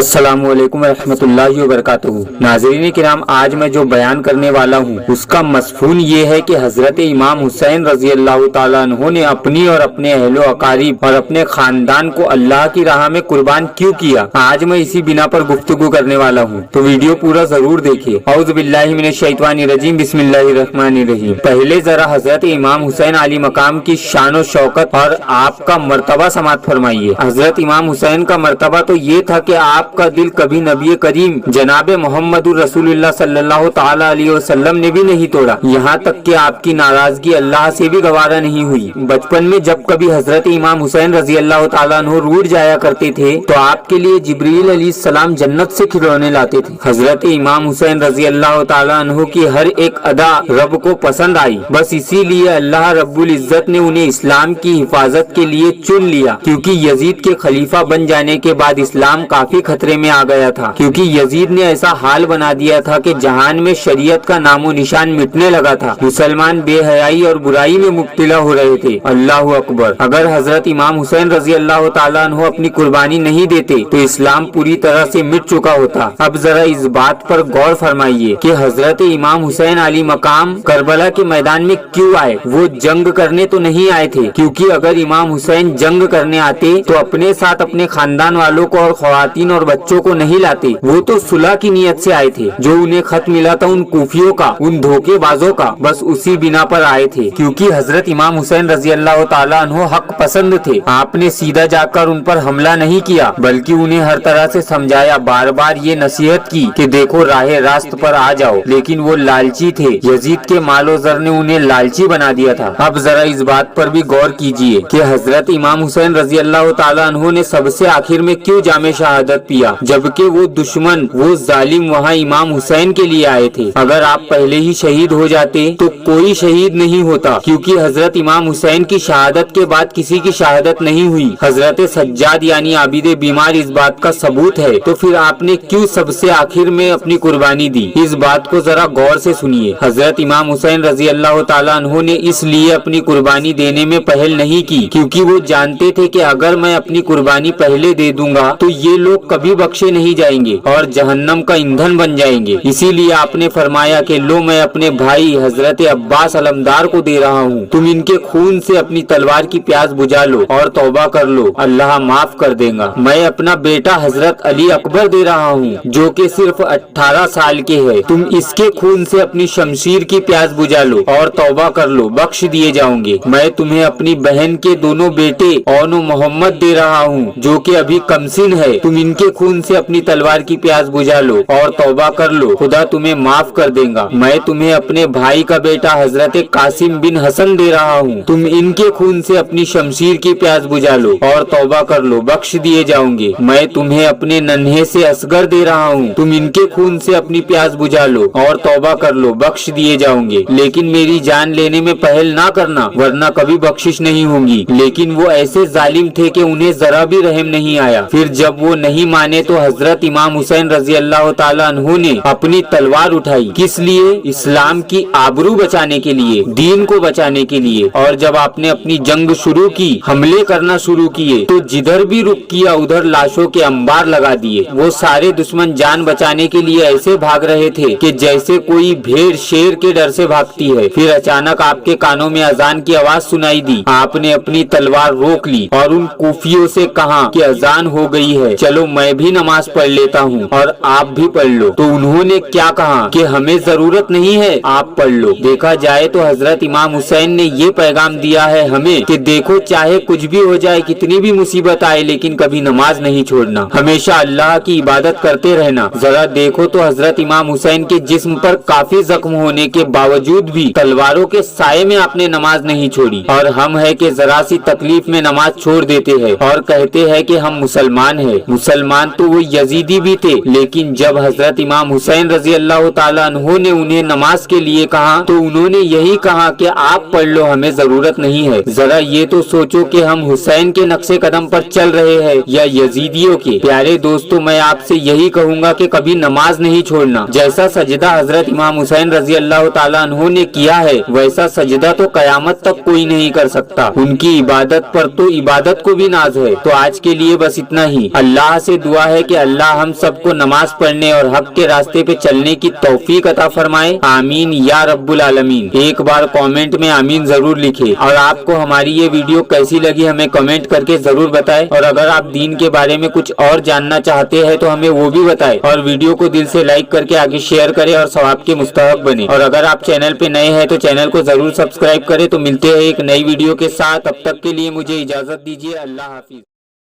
السلام علیکم ورحمۃ اللہ وبرکاتہ۔ ناظرین کرام، آج میں جو بیان کرنے والا ہوں اس کا مضمون یہ ہے کہ حضرت امام حسین رضی اللہ تعالیٰ عنہ نے اپنی اور اپنے اہل و اقارب اور اپنے خاندان کو اللہ کی راہ میں قربان کیوں کیا۔ آج میں اسی بنا پر گفتگو کرنے والا ہوں، تو ویڈیو پورا ضرور دیکھیے۔ اعوذ باللہ من الشیطان الرجیم، بسم اللہ الرحمن الرحیم۔ پہلے ذرا حضرت امام حسین علی مقام کی شان و شوکت اور آپ کا مرتبہ سماعت فرمائیے۔ حضرت امام حسین کا مرتبہ تو یہ تھا کہ آپ کا دل کبھی نبی کریم جناب محمد رسول اللہ صلی اللہ تعالی علیہ وسلم نے بھی نہیں توڑا، یہاں تک کہ آپ کی ناراضگی اللہ سے بھی گوارا نہیں ہوئی۔ بچپن میں جب کبھی حضرت امام حسین رضی اللہ تعالیٰ عنہ روٹ جایا کرتے تھے تو آپ کے لیے جبریل علیہ السلام جنت سے کھلونے لاتے تھے۔ حضرت امام حسین رضی اللہ تعالیٰ عنہ کی ہر ایک ادا رب کو پسند آئی، بس اسی لیے اللہ رب العزت نے انہیں اسلام کی حفاظت کے لیے چن لیا، کیونکہ یزید کے خلیفہ بن جانے کے بعد اسلام کافی خطرے میں آ گیا تھا، کیونکہ یزید نے ایسا حال بنا دیا تھا کہ جہان میں شریعت کا نام و نشان مٹنے لگا تھا، مسلمان بے حیائی اور برائی میں مبتلا ہو رہے تھے۔ اللہ اکبر۔ اگر حضرت امام حسین رضی اللہ تعالیٰ عنہ اپنی قربانی نہیں دیتے تو اسلام پوری طرح سے مٹ چکا ہوتا۔ اب ذرا اس بات پر غور فرمائیے کہ حضرت امام حسین علی مقام کربلا کے میدان میں کیوں آئے۔ وہ جنگ کرنے تو نہیں آئے تھے، کیونکہ اگر امام حسین جنگ کرنے آتے تو اپنے ساتھ اپنے خاندان والوں کو اور خواتین اور بچوں کو نہیں لاتے، وہ تو صلح کی نیت سے آئے تھے۔ جو انہیں خط ملا تھا ان کوفیوں کا، ان دھوکے بازوں کا، بس اسی بنا پر آئے تھے، کیونکہ حضرت امام حسین رضی اللہ تعالیٰ عنہ حق پسند تھے۔ آپ نے سیدھا جا کر ان پر حملہ نہیں کیا، بلکہ انہیں ہر طرح سے سمجھایا، بار بار یہ نصیحت کی کہ دیکھو راہ راست پر آ جاؤ، لیکن وہ لالچی تھے۔ یزید کے مال و زر نے انہیں لالچی بنا دیا تھا۔ اب ذرا اس بات پر بھی غور کیجئے کہ حضرت امام حسین رضی اللہ تعالیٰ عنہ نے سب سے آخر میں کیوں جام شہادت پیا، جبکہ وہ دشمن، وہ ظالم وہاں امام حسین کے لیے آئے تھے۔ اگر آپ پہلے ہی شہید ہو جاتے تو کوئی شہید نہیں ہوتا، کیونکہ حضرت امام حسین کی شہادت کے بعد کسی کی شہادت نہیں ہوئی۔ حضرت سجاد یعنی عابد بیمار اس بات کا ثبوت ہے، تو پھر آپ نے کیوں سب سے آخر میں اپنی قربانی دی؟ اس بات کو ذرا غور سے سنیے۔ حضرت امام حسین رضی اللہ تعالیٰ عنہ نے اس لیے اپنی قربانی دینے میں پہل نہیں کی، کیونکہ وہ جانتے تھے کہ اگر میں اپنی قربانی پہلے دے دوں گا تو یہ لوگ کبھی بخشے نہیں جائیں گے اور جہنم کا ایندھن بن جائیں گے۔ اسی لیے آپ نے فرمایا کہ لو میں اپنے بھائی حضرت عباس علمدار کو دے رہا ہوں، تم ان کے خون سے اپنی تلوار کی پیاس بجھا لو اور توبہ کر لو، اللہ معاف کر دے گا۔ میں اپنا بیٹا حضرت علی اکبر دے رہا ہوں جو کہ صرف 18 سال کے ہے، تم اس کے خون سے اپنی شمشیر کی پیاس بجھا لو اور توبہ کر لو، بخش دیے جاؤں گے۔ میں تمہیں اپنی بہن کے دونوں بیٹے اون و محمد دے رہا ہوں جو کہ ابھی کمسن ہے، تم ان کے خون سے اپنی تلوار کی پیاس بجھا لو اور توبہ کر لو، خدا تمہیں معاف کر دے گا۔ میں تمہیں اپنے بھائی کا بیٹا حضرت قاسم بن حسن دے رہا ہوں، تم ان کے خون سے اپنی شمشیر کی پیاس بجھا لو اور توبہ کر لو، بخش دیے جاؤں گے۔ میں تمہیں اپنے ننھے سے اصغر دے رہا ہوں، تم ان کے خون سے اپنی پیاس بجھا لو اور توبہ کر لو، بخش دیے جاؤں گے۔ لیکن میری جان لینے میں پہل نہ کرنا، ورنہ کبھی بخشش نہیں ہوگی۔ لیکن وہ ایسے ظالم تھے کہ انہیں ذرا بھی رحم نہیں آیا۔ پھر جب وہ نہیں مانے تو حضرت امام حسین رضی اللہ تعالیٰ عنہ نے اپنی تلوار اٹھائی، کس لیے؟ اسلام کی آبرو بچانے کے لیے، دین کو بچانے کے لیے۔ اور جب آپ نے اپنی جنگ شروع کی، حملے کرنا شروع کیے، تو جدھر بھی رک کیا ادھر لاشوں کے انبار لگا دیے۔ وہ سارے دشمن جان بچانے کے لیے ایسے بھاگ رہے تھے کہ جیسے کوئی بھیڑ شیر کے ڈر سے بھاگتی ہے۔ پھر اچانک آپ کے کانوں میں اذان کی آواز سنائی دی، آپ نے اپنی تلوار روک لی اور ان کوفیوں سے کہا کہ اذان ہو گئی ہے، چلو میں بھی نماز پڑھ لیتا ہوں اور آپ بھی پڑھ لو۔ تو انہوں نے کیا کہا کہ ہمیں ضرورت نہیں ہے، آپ پڑھ لو۔ دیکھا جائے تو حضرت امام حسین نے یہ پیغام دیا ہے ہمیں کہ دیکھو چاہے کچھ بھی ہو جائے، کتنی بھی مصیبت آئے، لیکن کبھی نماز نہیں چھوڑنا، ہمیشہ اللہ کی عبادت کرتے رہنا۔ ذرا دیکھو تو حضرت امام حسین کے جسم پر کافی زخم ہونے کے باوجود بھی تلواروں کے سائے میں آپ نے نماز نہیں چھوڑی، اور ہم ہے کہ ذرا سی تکلیف میں نماز چھوڑ دیتے ہیں اور کہتے ہیں کہ ہم مسلمان ہیں۔ مسلمان تو وہ یزیدی بھی تھے، لیکن جب حضرت امام حسین رضی اللہ تعالیٰ عنہ نے انہیں نماز کے لیے کہا تو انہوں نے یہی کہا کہ آپ پڑھ لو، ہمیں ضرورت نہیں ہے۔ ذرا یہ تو سوچو کہ ہم حسین کے نقش قدم پر چل رہے ہیں یا یزیدیوں کے۔ پیارے دوستو، میں آپ سے یہی کہوں گا کہ کبھی نماز نہیں چھوڑنا۔ جیسا سجدہ حضرت امام حسین رضی اللہ تعالیٰ عنہ نے کیا ہے ویسا سجدہ تو قیامت تک کوئی نہیں کر سکتا۔ ان کی عبادت پر تو عبادت کو بھی ناز ہے۔ تو آج کے لیے بس اتنا ہی۔ اللہ سے دعا دعا ہے کہ اللہ ہم سب کو نماز پڑھنے اور حق کے راستے پہ چلنے کی توفیق عطا فرمائے، آمین یا رب العالمین۔ ایک بار کامنٹ میں آمین ضرور لکھے۔ اور آپ کو ہماری یہ ویڈیو کیسی لگی ہمیں کمنٹ کر کے ضرور بتائیں، اور اگر آپ دین کے بارے میں کچھ اور جاننا چاہتے ہیں تو ہمیں وہ بھی بتائیں، اور ویڈیو کو دل سے لائک کر کے آگے شیئر کریں اور ثواب کے مستحق بنے۔ اور اگر آپ چینل پہ نئے ہیں تو چینل کو ضرور سبسکرائب کریں۔ تو ملتے ہیں ایک نئی ویڈیو کے ساتھ، تب تک کے لیے مجھے اجازت دیجیے، اللہ حافظ۔